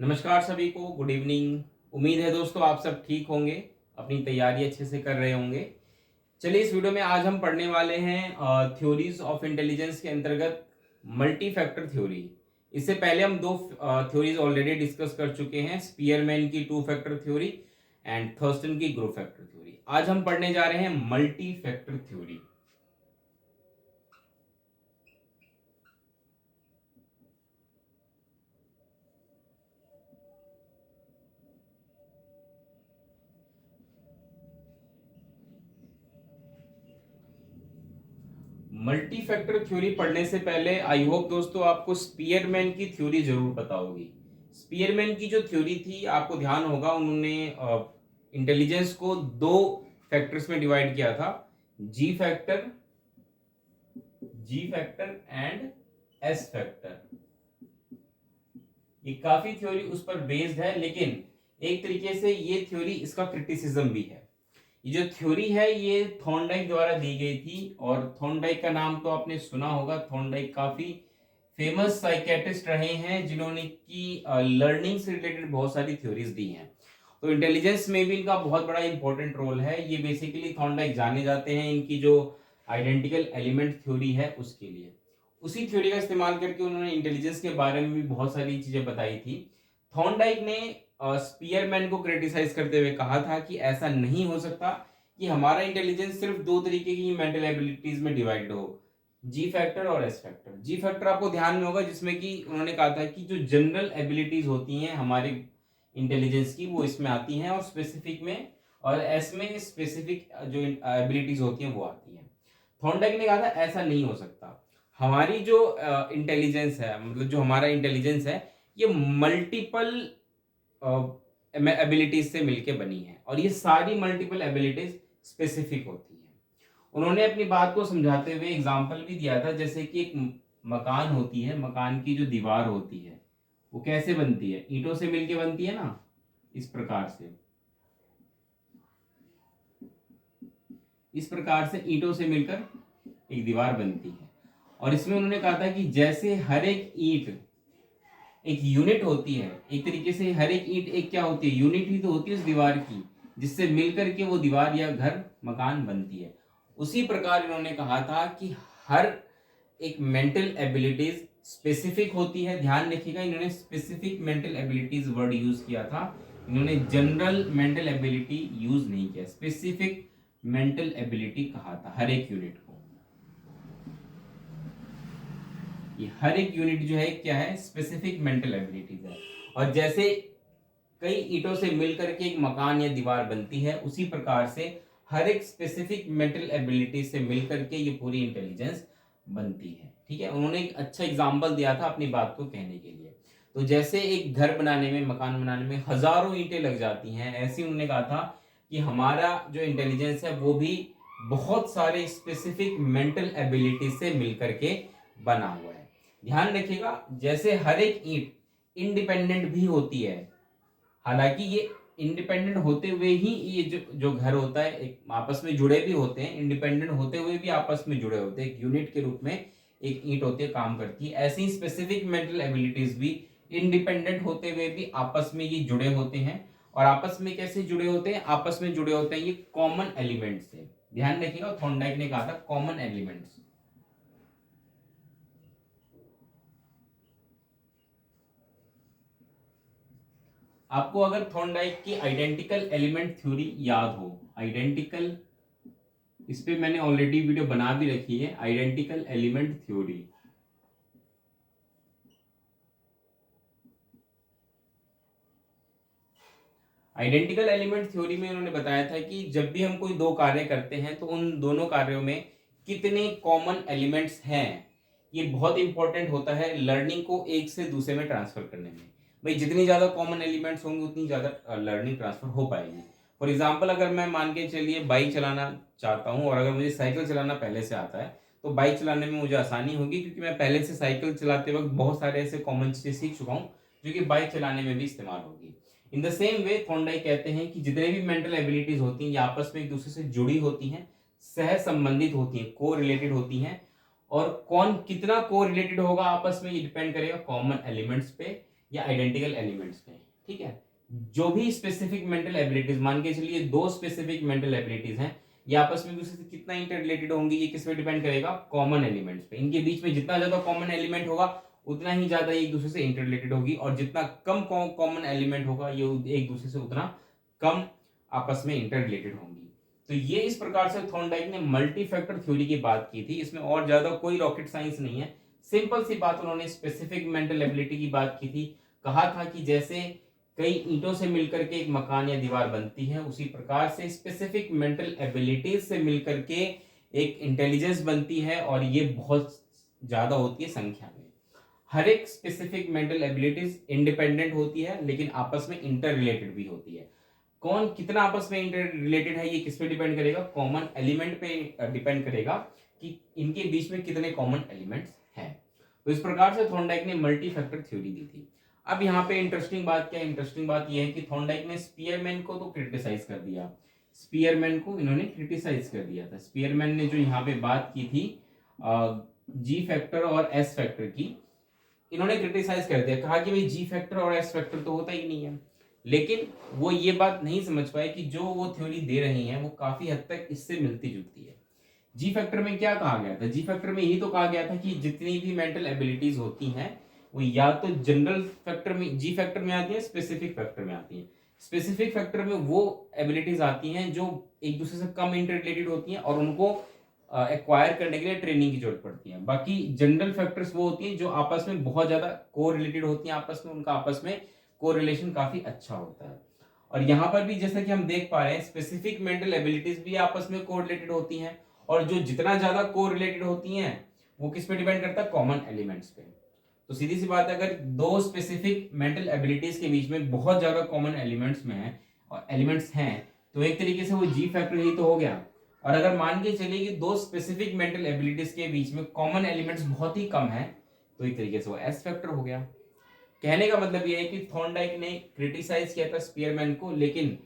नमस्कार सभी को, गुड इवनिंग। उम्मीद है दोस्तों आप सब ठीक होंगे, अपनी तैयारी अच्छे से कर रहे होंगे। चलिए, इस वीडियो में आज हम पढ़ने वाले हैं थ्योरीज ऑफ इंटेलिजेंस के अंतर्गत मल्टी फैक्टर थ्योरी। इससे पहले हम दो थ्योरीज ऑलरेडी डिस्कस कर चुके हैं, स्पीयरमैन की two factor theory and Thurston की ग्रुप फैक्टर थ्योरी। आज हम पढ़ने जा रहे हैं multi factor theory. Multi factor theory पढ़ने से पहले आई होप दोस्तों आपको स्पीयरमैन की थ्योरी जरूर पता होगी। स्पीयरमैन की जो थ्योरी थी, आपको ध्यान होगा, उन्होंने इंटेलिजेंस को दो फैक्टर्स में डिवाइड किया था, जी फैक्टर एंड एस फैक्टर। ये काफी थ्योरी उस पर बेस्ड है, लेकिन एक तरीके से ये थ्योरी, इसका क्रिटिसिज्म भी है। ये जो थ्योरी है ये थॉर्नडाइक द्वारा दी गई थी, और थॉर्नडाइक का नाम तो आपने सुना होगा। थॉर्नडाइक काफी फेमस साइकेट्रिस्ट रहे हैं, जिन्होंने की लर्निंग से रिलेटेड बहुत सारी थ्योरीज दी हैं। तो इंटेलिजेंस में भी इनका बहुत बड़ा इंपॉर्टेंट रोल है। ये बेसिकली थॉर्नडाइक जाने जाते हैं इनकी जो आइडेंटिकल एलिमेंट थ्योरी है उसके लिए। उसी थ्योरी का इस्तेमाल करके उन्होंने इंटेलिजेंस के बारे में भी बहुत सारी चीजें बताई थी। थॉर्नडाइक ने स्पीयरमैन को क्रिटिसाइज करते हुए कहा था कि ऐसा नहीं हो सकता कि हमारा इंटेलिजेंस सिर्फ दो तरीके की मेंटल एबिलिटीज में डिवाइड हो, जी फैक्टर और एस फैक्टर। जी फैक्टर आपको ध्यान में होगा, जिसमें कि उन्होंने कहा था कि जो जनरल एबिलिटीज होती हैं हमारे इंटेलिजेंस की, वो इसमें आती हैं, और स्पेसिफिक में, और एस में स्पेसिफिक जो एबिलिटीज होती हैं वो आती हैं। थॉर्नडाइक ने कहा था ऐसा नहीं हो सकता। हमारी जो इंटेलिजेंस है, मतलब जो हमारा इंटेलिजेंस है, ये मल्टीपल एबिलिटीज से मिलके बनी है, और ये सारी मल्टीपल एबिलिटीज स्पेसिफिक होती हैं। उन्होंने अपनी बात को समझाते हुए एग्जांपल भी दिया था, जैसे कि एक मकान होती है, मकान की जो दीवार होती है वो कैसे बनती है, ईंटों से मिलके बनती है ना, इस प्रकार से। इस प्रकार से ईंटों से मिलकर एक दीवार बनती है। और इसमें उन्होंने कहा था कि जैसे हर एक ईंट एक यूनिट होती है, एक तरीके से हर एक ईंट एक क्या होती है, यूनिट ही तो होती है उस दीवार की, जिससे मिलकर के वो दीवार या घर मकान बनती है। उसी प्रकार इन्होंने कहा था कि हर एक मेंटल एबिलिटीज स्पेसिफिक होती है। ध्यान रखिएगा, इन्होंने specific mental abilities word use किया था, इन्होंने जनरल मेंटल एबिलिटी यूज नहीं किया, स्पेसिफिक मेंटल एबिलिटी कहा था हर एक यूनिट को। ये हर एक यूनिट जो है क्या है, स्पेसिफिक मेंटल एबिलिटीज है। और जैसे कई ईंटों से मिलकर के एक मकान या दीवार बनती है, उसी प्रकार से हर एक स्पेसिफिक मेंटल एबिलिटी से मिलकर के ये पूरी इंटेलिजेंस बनती है। ठीक है, उन्होंने एक अच्छा एग्जांपल दिया था अपनी बात को कहने के लिए। तो जैसे एक घर बनाने में, मकान बनाने में हजारों ईंटें लग जाती हैं, ऐसे उन्होंने कहा था कि हमारा जो इंटेलिजेंस है वो भी बहुत सारे स्पेसिफिक मेंटल एबिलिटी से मिलकर के बना हुआ है। ध्यान रखिएगा, जैसे हर एक ईंट इंडिपेंडेंट भी होती है, हालांकि ये इंडिपेंडेंट होते हुए ही ये जो जो घर होता है, एक आपस में जुड़े भी होते हैं, इंडिपेंडेंट होते हुए भी आपस में जुड़े होते हैं, एक यूनिट के रूप में एक ईंट होती है, काम करती है। ऐसी स्पेसिफिक मेंटल एबिलिटीज भी इंडिपेंडेंट होते हुए भी आपस में ये जुड़े होते हैं। और आपस में कैसे जुड़े होते हैं, आपस में जुड़े होते हैं ये कॉमन एलिमेंट से। ध्यान रखिएगा, थॉर्नडाइक ने कहा था कॉमन एलिमेंट्स। आपको अगर थॉर्नडाइक की आइडेंटिकल एलिमेंट थ्योरी याद हो, आइडेंटिकल, इस पे मैंने ऑलरेडी वीडियो बना भी रखी है, identical element theory. Identical element theory में उन्होंने बताया था कि जब भी हम कोई दो कार्य करते हैं तो उन दोनों कार्यों में कितने कॉमन एलिमेंट्स हैं, ये बहुत इंपॉर्टेंट होता है लर्निंग को एक से दूसरे में ट्रांसफर करने में। भाई जितनी ज्यादा कॉमन एलिमेंट्स होंगे उतनी ज्यादा लर्निंग ट्रांसफर हो पाएगी। फॉर एग्जाम्पल, अगर मैं मान के चलिए बाइक चलाना चाहता हूँ, और अगर मुझे साइकिल चलाना पहले से आता है, तो बाइक चलाने में मुझे आसानी होगी, क्योंकि मैं पहले से साइकिल चलाते वक्त बहुत सारे ऐसे कॉमन चीजें सीख चुका हूँ जो कि बाइक चलाने में भी इस्तेमाल होगी। In the same way Thorndike कहते हैं कि जितने भी मेंटल एबिलिटीज होती हैं ये आपस में एक दूसरे से जुड़ी होती हैं, सह संबंधित होती हैं, को रिलेटेड होती हैं। और कौन कितना को रिलेटेड होगा आपस में, ये डिपेंड करेगा कॉमन एलिमेंट्स पे, या आइडेंटिकल एलिमेंट्स में, ठीक है। जो भी स्पेसिफिक मेंटल एबिलिटीज, मान के चलिए दो स्पेसिफिक मेंटल एबिलिटीज हैं, ये आपस में दूसरे से कितना इंटर रिलेटेड होंगी, ये किस पे डिपेंड करेगा, कॉमन एलिमेंट्स पे। इनके बीच में जितना ज्यादा कॉमन एलिमेंट होगा उतना ही ज्यादा एक दूसरे से इंटर रिलेटेड होगी, और जितना कम कॉमन एलिमेंट होगा ये एक दूसरे से उतना कम आपस में इंटर रिलेटेड होंगी। तो ये इस प्रकार से थॉर्नडाइक ने मल्टी फैक्टर थ्योरी की बात की थी। इसमें और ज्यादा कोई रॉकेट साइंस नहीं है, सिंपल सी बात उन्होंने स्पेसिफिक मेंटल एबिलिटी की बात की थी। कहा था कि जैसे कई ईंटों से मिलकर के एक मकान या दीवार बनती है, उसी प्रकार से स्पेसिफिक मेंटल एबिलिटीज से मिलकर के एक इंटेलिजेंस बनती है, और ये बहुत ज्यादा होती है संख्या में। हर एक स्पेसिफिक मेंटल एबिलिटीज इंडिपेंडेंट होती है, लेकिन आपस में इंटर रिलेटेड भी होती है। कौन कितना आपस में इंटर रिलेटेड है, ये किस पे डिपेंड करेगा, कॉमन एलिमेंट पे डिपेंड करेगा कि इनके बीच में कितने कॉमन एलिमेंट्स हैं। तो इस प्रकार से थॉर्नडाइक ने मल्टी फैक्टर थ्योरी दी थी। अब यहाँ पे इंटरेस्टिंग बात क्या है, इंटरेस्टिंग बात यह है कि थॉर्नडाइक ने स्पीयरमैन को तो क्रिटिसाइज कर दिया, स्पीयरमैन को इन्होंने क्रिटिसाइज कर दिया था। स्पीयरमैन ने जो यहाँ पे बात की थी जी फैक्टर और एस फैक्टर की, इन्होंने क्रिटिसाइज कर दिया, कहा कि भाई जी फैक्टर और एस फैक्टर तो होता ही नहीं है। लेकिन वो ये बात नहीं समझ पाए कि जो वो थ्योरी दे रही हैं वो काफी हद तक इससे मिलती जुलती है। जी फैक्टर में क्या कहा गया था, जी फैक्टर में यही तो कहा गया था कि जितनी भी मेंटल एबिलिटीज होती हैं वो या तो जनरल फैक्टर में, जी फैक्टर में आती है, स्पेसिफिक फैक्टर में आती है। स्पेसिफिक फैक्टर में वो एबिलिटीज आती हैं जो एक दूसरे से कम इंटर रिलेटेड होती हैं और उनको एक्वायर करने के लिए ट्रेनिंग की जरूरत पड़ती है। बाकी जनरल फैक्टर्स वो होती हैं जो आपस में बहुत ज्यादा को रिलेटेड होती हैं, आपस में उनका आपस में कोरिलेशन काफी अच्छा होता है। और यहाँ पर भी जैसा कि हम देख पा रहे हैं, स्पेसिफिक मेंटल एबिलिटीज भी आपस में कोरिलेटेड होती हैं, और जो जितना ज्यादा कोरिलेटेड होती हैं वो किस पे डिपेंड करता है, कॉमन एलिमेंट्स पे। तो सीधी सी बात है, अगर दो स्पेसिफिक मेंटल एबिलिटीज के बीच में बहुत ज्यादा कॉमन एलिमेंट्स में है और एलिमेंट्स हैं, तो एक तरीके से वो जी फैक्टर ही तो हो गया। और अगर मान के चलिए कि दो स्पेसिफिक मेंटल एबिलिटीज के बीच में कॉमन एलिमेंट्स बहुत ही कम है, तो एक तरीके से वो एस फैक्टर हो गया। कहने का मतलब यह है कि थॉर्नडाइक ने क्रिटिसाइज किया था स्पीयरमैन को, लेकिन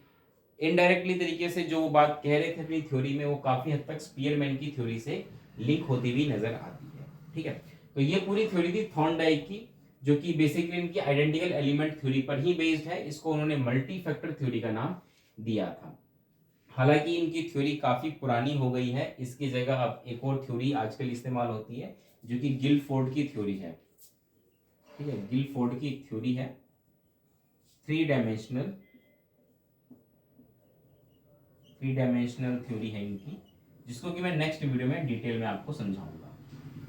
इनडायरेक्टली तरीके से जो बात कह रहे थे अपनी थ्योरी में वो काफी हद तक स्पीयरमैन की थ्योरी से लिंक होती हुई नजर आती है, ठीक है। तो ये पूरी थ्योरी थी थॉर्नडाइक की, जो कि बेसिकली इनकी आइडेंटिकल एलिमेंट थ्योरी पर ही बेस्ड है। इसको उन्होंने मल्टी फैक्टर थ्योरी का नाम दिया था। हालांकि इनकी थ्योरी काफी पुरानी हो गई है, इसकी जगह अब एक और थ्योरी आजकल इस्तेमाल होती है जो कि गिलफोर्ड की थ्योरी है, ठीक है। गिलफोर्ड की थ्योरी है, थ्री डायमेंशनल थ्योरी है इनकी, जिसको कि मैं नेक्स्ट वीडियो में डिटेल में आपको समझाऊंगा,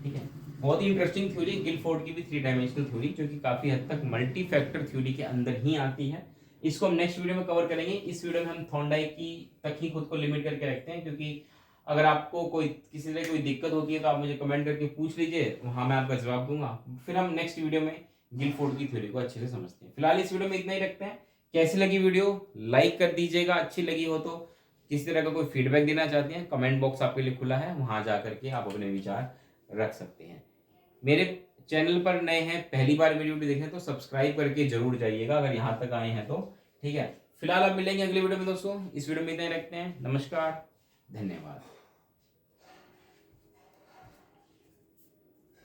ठीक है। बहुत ही इंटरेस्टिंग थ्योरी गिलफोर्ड की भी, थ्री डायमेंशनल थ्योरी, जो कि काफी हद तक मल्टी फैक्टर थ्योरी के अंदर ही आती है। इसको हम नेक्स्ट वीडियो में कवर करेंगे। इस वीडियो में हम थॉर्नडाइक की तक ही खुद को लिमिट करके रखते हैं, क्योंकि अगर आपको कोई किसी तरह कोई दिक्कत होती है तो आप मुझे कमेंट करके पूछ लीजिए, वहां मैं आपका जवाब दूंगा। फिर हम नेक्स्ट वीडियो में गिलफोर्ड की थ्योरी को अच्छे से समझते हैं। फिलहाल इस वीडियो में इतना ही रखते हैं। कैसी लगी वीडियो लाइक कर दीजिएगा, अच्छी लगी हो तो। किसी तरह का कोई फीडबैक देना चाहते हैं, कमेंट बॉक्स आपके लिए खुला है, वहां जा करके आप अपने विचार रख सकते हैं। मेरे चैनल पर नए हैं, पहली बार मेरी वीडियो देखें तो सब्सक्राइब करके जरूर जाइएगा अगर यहाँ तक आए हैं तो, ठीक है। फिलहाल आप मिलेंगे अगले वीडियो में दोस्तों। इस वीडियो में इतना ही रखते हैं। नमस्कार, धन्यवाद।